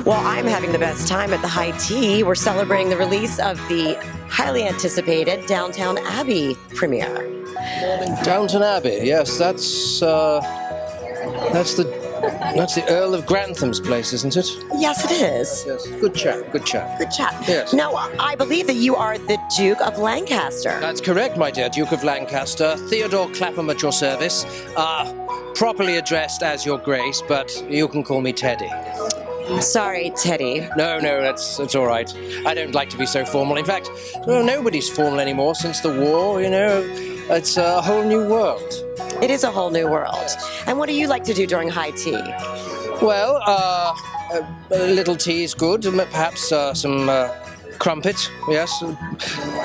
Well, I'm having the best time at the High Tea. We're celebrating the release of the highly anticipated Downton Abbey premiere. Downton Abbey, yes, that's the Earl of Grantham's place, isn't it? Yes, it is. Yes. Good chap, good chap. Good chat. Yes. Now, I believe that you are the Duke of Lancaster. That's correct, my dear Duke of Lancaster. Theodore Clapham at your service. Properly addressed as Your Grace, but you can call me Teddy. Sorry, Teddy. No, that's all right. I don't like to be so formal. In fact, nobody's formal anymore since the war, you know. It's a whole new world. It is a whole new world. And what do you like to do during High Tea? Well, a little tea is good. Perhaps some crumpet, yes.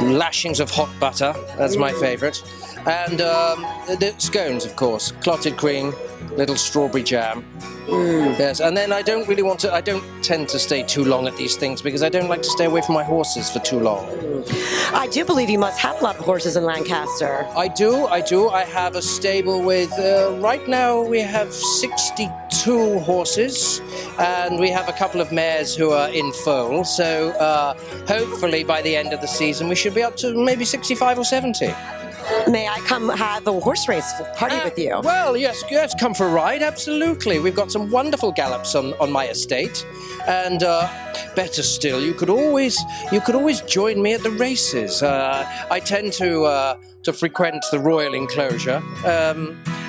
Lashings of hot butter, that's my favourite. And the scones, of course. Clotted cream, little strawberry jam. Yes, and then I don't tend to stay too long at these things because I don't like to stay away from my horses for too long. I do believe you must have a lot of horses in Lancaster. I do. I have a stable with, right now we have 62 horses, and we have a couple of mares who are in foal, so hopefully by the end of the season we should be up to maybe 65 or 70. May I come have a horse race party with you? Well, yes, come for a ride, absolutely. We've got some wonderful gallops on my estate, and better still, you could always join me at the races. I tend to frequent the royal enclosure,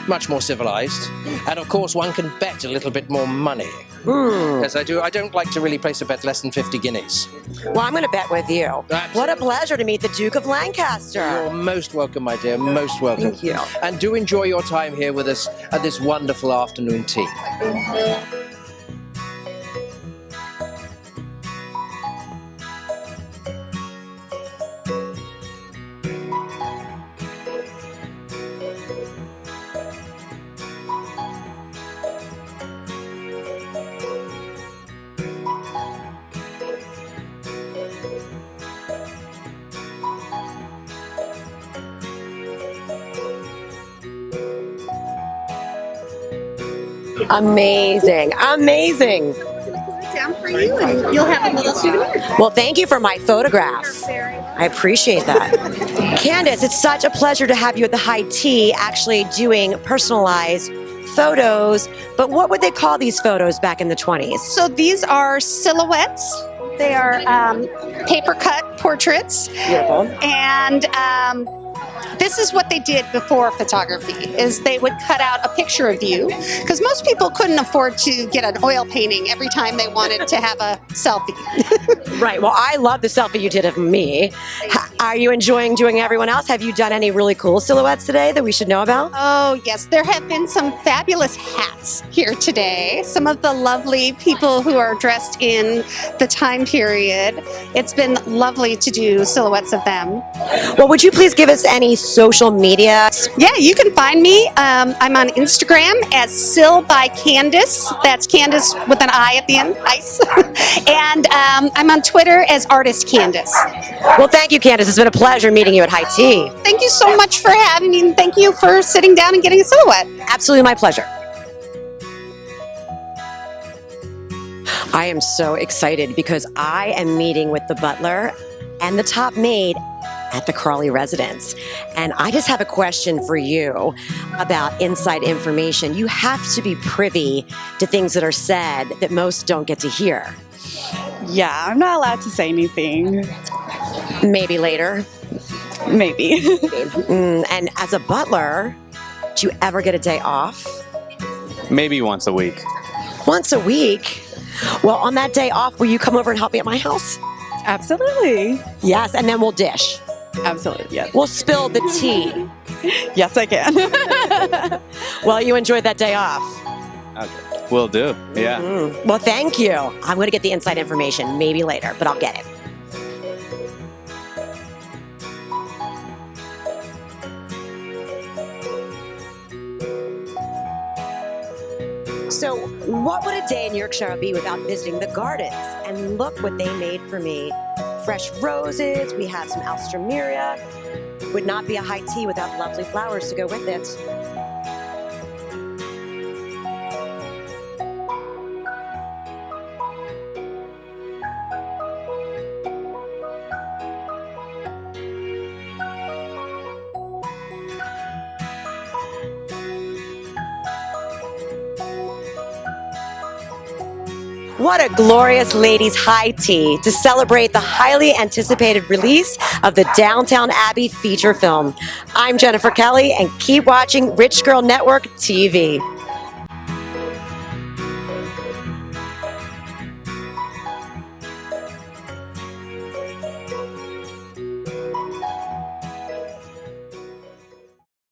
much more civilized, and of course one can bet a little bit more money. Yes, I do. I don't like to really place a bet less than 50 guineas. Well, I'm going to bet with you. Absolutely. What a pleasure to meet the Duke of Lancaster. You're most welcome, my dear, most welcome. Thank you. And do enjoy your time here with us at this wonderful afternoon tea. Amazing. Amazing. Down for you, and you'll have a little souvenir. Well, thank you for my photograph. I appreciate that. Candace, it's such a pleasure to have you at the High Tea actually doing personalized photos. But what would they call these photos back in the 20s? So these are silhouettes. They are paper cut portraits. Beautiful. And this is what they did before photography, is they would cut out a picture of you, because most people couldn't afford to get an oil painting every time they wanted to have a selfie. Right. Well, I love the selfie you did of me. Are you enjoying doing everyone else? Have you done any really cool silhouettes today that we should know about? Oh, yes. There have been some fabulous hats here today. Some of the lovely people who are dressed in the time period. It's been lovely to do silhouettes of them. Well, would you please give us any social media? Yeah, you can find me. I'm on Instagram as Sil by Candace. That's Candace with an I at the end, ice. And I'm on Twitter as Artist Candace. Well, thank you, Candace. It's been a pleasure meeting you at High Tea. Thank you so much for having me, and thank you for sitting down and getting a silhouette. Absolutely my pleasure. I am so excited because I am meeting with the butler and the top maid at the Crawley residence. And I just have a question for you about inside information. You have to be privy to things that are said that most don't get to hear. Yeah, I'm not allowed to say anything. Maybe later. Maybe. And as a butler, do you ever get a day off? Maybe once a week. Once a week? Well, on that day off, will you come over and help me at my house? Absolutely. Yes, and then we'll dish. Absolutely, yes. We'll spill the tea. Yes, I can. Well, you enjoyed that day off. Okay. Will do, yeah. Well, thank you. I'm going to get the inside information maybe later, but I'll get it. So, what would a day in Yorkshire be without visiting the gardens? And look what they made for me. Fresh roses, we have some alstroemeria. Would not be a high tea without lovely flowers to go with it. What a glorious ladies' high tea to celebrate the highly anticipated release of the Downton Abbey feature film. I'm Jennifer Kelly, and keep watching Rich Girl Network TV.